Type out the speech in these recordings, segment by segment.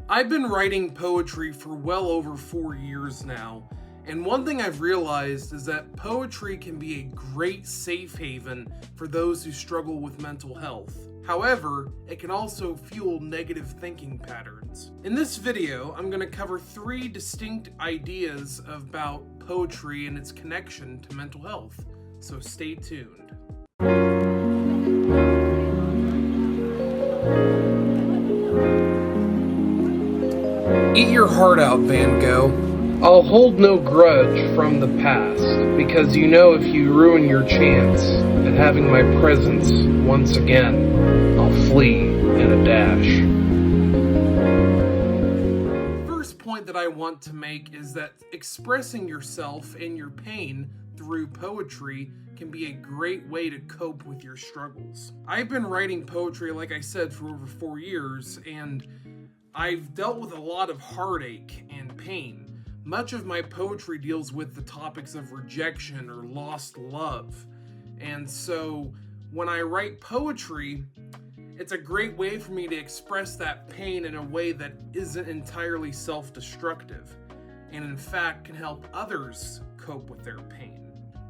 I've been writing poetry for well over 4 years now, and one thing I've realized is that poetry can be a great safe haven for those who struggle with mental health. However, it can also fuel negative thinking patterns. In this video, I'm going to cover 3 distinct ideas about poetry and its connection to mental health, so stay tuned. Eat your heart out, Van Gogh. I'll hold no grudge from the past, because you know if you ruin your chance at having my presence once again, I'll flee in a dash. First point that I want to make is that expressing yourself and your pain through poetry can be a great way to cope with your struggles. I've been writing poetry, like I said, for over 4 years, and I've dealt with a lot of heartache and pain. Much of my poetry deals with the topics of rejection or lost love. And so when I write poetry, it's a great way for me to express that pain in a way that isn't entirely self-destructive, and in fact can help others cope with their pain.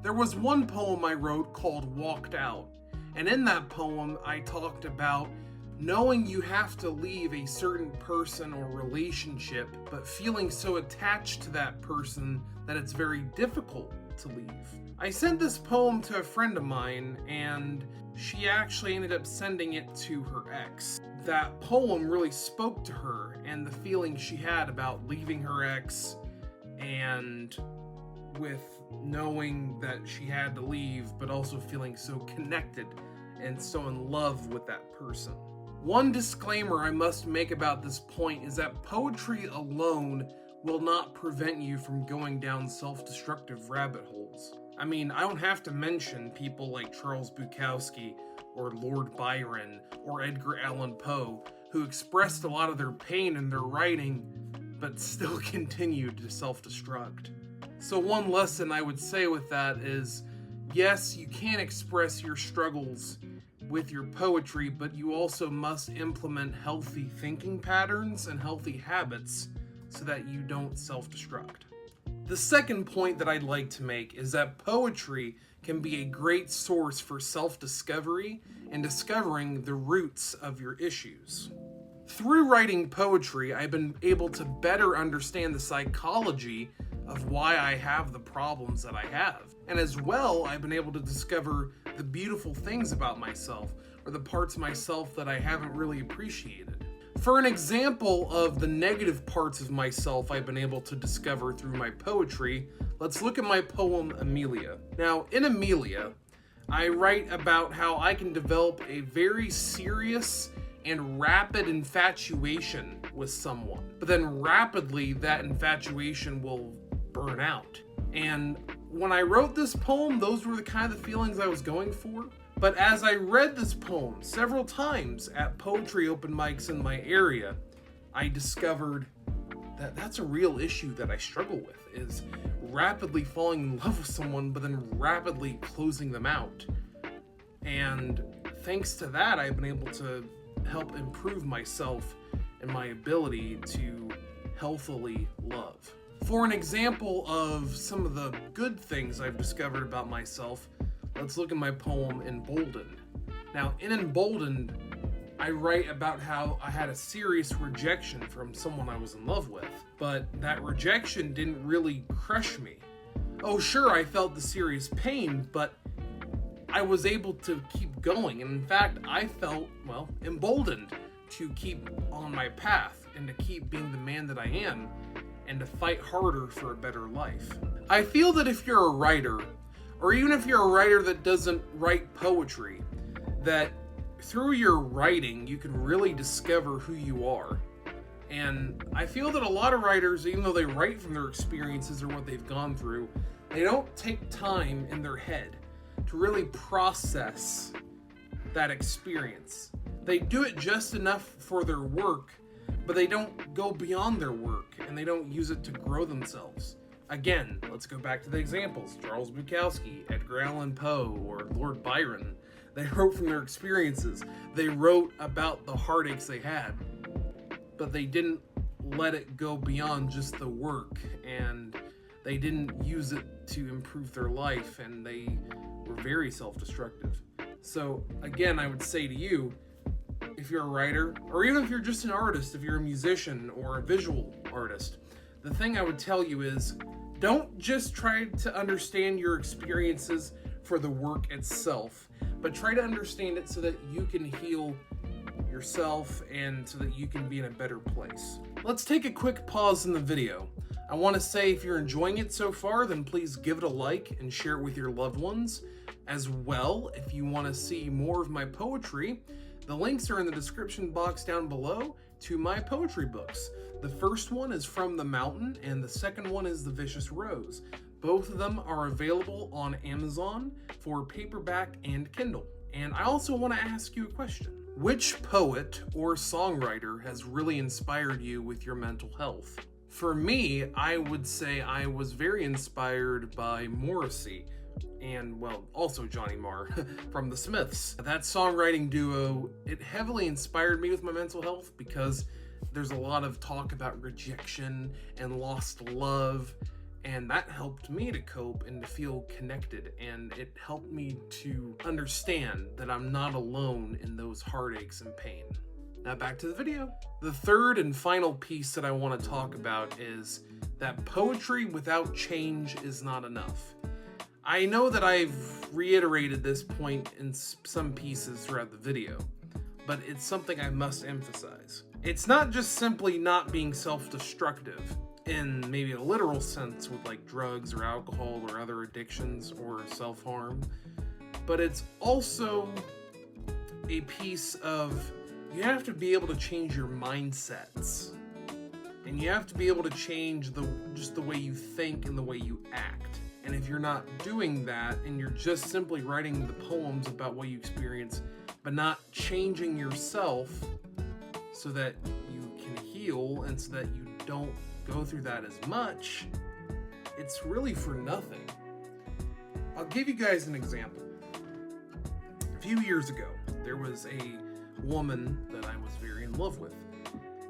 There was one poem I wrote called Walked Out, and in that poem I talked about knowing you have to leave a certain person or relationship, but feeling so attached to that person that it's very difficult to leave. I sent this poem to a friend of mine, and she actually ended up sending it to her ex. That poem really spoke to her and the feeling she had about leaving her ex, and with knowing that she had to leave, but also feeling so connected and so in love with that person. One disclaimer I must make about this point is that poetry alone will not prevent you from going down self-destructive rabbit holes. I mean, I don't have to mention people like Charles Bukowski or Lord Byron or Edgar Allan Poe, who expressed a lot of their pain in their writing, but still continued to self-destruct. So one lesson I would say with that is, yes, you can express your struggles with your poetry, but you also must implement healthy thinking patterns and healthy habits so that you don't self-destruct. The second point that I'd like to make is that poetry can be a great source for self-discovery and discovering the roots of your issues. Through writing poetry, I've been able to better understand the psychology of why I have the problems that I have. And as well, I've been able to discover the beautiful things about myself, or the parts of myself that I haven't really appreciated. For an example of the negative parts of myself I've been able to discover through my poetry, let's look at my poem Amelia. Now, in Amelia, I write about how I can develop a very serious and rapid infatuation with someone, but then rapidly that infatuation will burn out. And when I wrote this poem, those were the kind of feelings I was going for. But as I read this poem several times at poetry open mics in my area, I discovered that that's a real issue that I struggle with, is rapidly falling in love with someone, but then rapidly closing them out. And thanks to that, I've been able to help improve myself and my ability to healthily love. For an example of some of the good things I've discovered about myself, let's look at my poem Emboldened. Now, in Emboldened, I write about how I had a serious rejection from someone I was in love with, but that rejection didn't really crush me. Oh, sure, I felt the serious pain, but I was able to keep going, and in fact, I felt, emboldened to keep on my path and to keep being the man that I am, and to fight harder for a better life. I feel that if you're a writer, or even if you're a writer that doesn't write poetry, that through your writing, you can really discover who you are. And I feel that a lot of writers, even though they write from their experiences or what they've gone through, they don't take time in their head to really process that experience. They do it just enough for their work, but they don't go beyond their work, and they don't use it to grow themselves. Again, let's go back to the examples. Charles Bukowski, Edgar Allan Poe, or Lord Byron. They wrote from their experiences. They wrote about the heartaches they had, but they didn't let it go beyond just the work, and they didn't use it to improve their life, and they were very self-destructive. So again, I would say to you, if you're a writer, or even if you're just an artist, if you're a musician or a visual artist, the thing I would tell you is, don't just try to understand your experiences for the work itself, but try to understand it so that you can heal yourself and so that you can be in a better place. Let's take a quick pause in the video. I want to say, if you're enjoying it so far, then please give it a like and share it with your loved ones. As well, if you want to see more of my poetry, the links are in the description box down below to my poetry books. The first one is From the Mountain, and the second one is The Vicious Rose. Both of them are available on Amazon for paperback and Kindle. And I also want to ask you a question. Which poet or songwriter has really inspired you with your mental health? For me, I would say I was very inspired by Morrissey, and well, also Johnny Marr from the Smiths. That songwriting duo, it heavily inspired me with my mental health because there's a lot of talk about rejection and lost love, and that helped me to cope and to feel connected, and it helped me to understand that I'm not alone in those heartaches and pain. Now back to the video. The third and final piece that I want to talk about is that poetry without change is not enough. I know that I've reiterated this point in some pieces throughout the video, but it's something I must emphasize. It's not just simply not being self-destructive in maybe a literal sense with like drugs or alcohol or other addictions or self-harm, but it's also a piece of, you have to be able to change your mindsets, and you have to be able to change just the way you think and the way you act. And if you're not doing that, and you're just simply writing the poems about what you experience, but not changing yourself so that you can heal and so that you don't go through that as much, it's really for nothing. I'll give you guys an example. A few years ago, there was a woman that I was very in love with,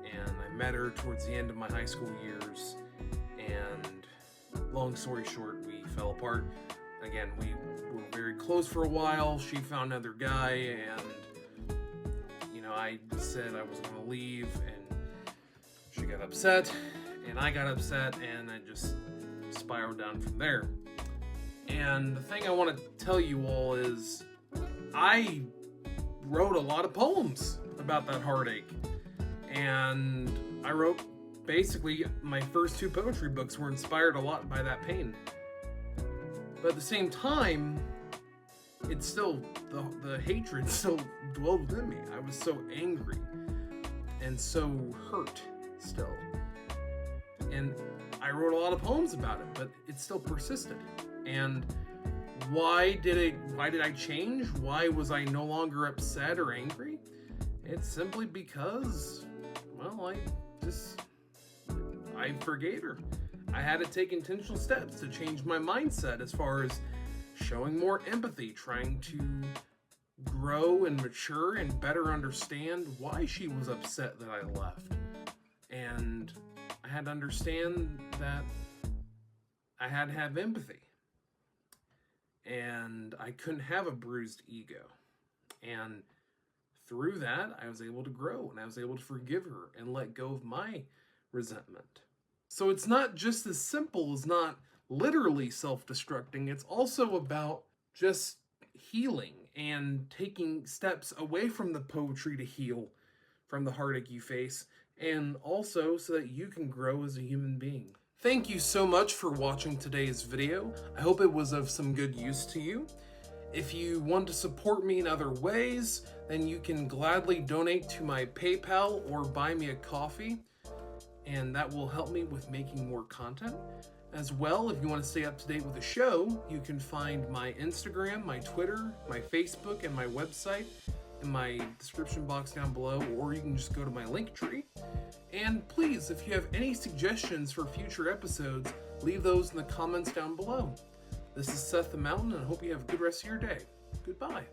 and I met her towards the end of my high school years, and long story short, we fell apart. Again, we were very close for a while. She found another guy, and I said I was going to leave, and she got upset, and I got upset, and I just spiraled down from there. And the thing I want to tell you all is, I wrote a lot of poems about that heartache, and I wrote basically my first 2 poetry books were inspired a lot by that pain. But at the same time, it's still, the hatred still dwelled within me. I was so angry and so hurt still. And I wrote a lot of poems about it, but it still persisted. And why did I change? Why was I no longer upset or angry? It's simply because, well, I forgave her. I had to take intentional steps to change my mindset as far as showing more empathy, trying to grow and mature and better understand why she was upset that I left. And I had to understand that I had to have empathy. And I couldn't have a bruised ego. And through that, I was able to grow, and I was able to forgive her and let go of my resentment. So it's not just as simple as not literally self-destructing. It's also about just healing and taking steps away from the poetry to heal from the heartache you face, and also so that you can grow as a human being. Thank you so much for watching today's video. I hope it was of some good use to you. If you want to support me in other ways, then you can gladly donate to my PayPal or buy me a coffee, and that will help me with making more content. As well, if you want to stay up to date with the show, you can find my Instagram, my Twitter, my Facebook, and my website in my description box down below, or you can just go to my Linktree. And please, if you have any suggestions for future episodes, leave those in the comments down below. This is Seth the Mountain, and I hope you have a good rest of your day. Goodbye.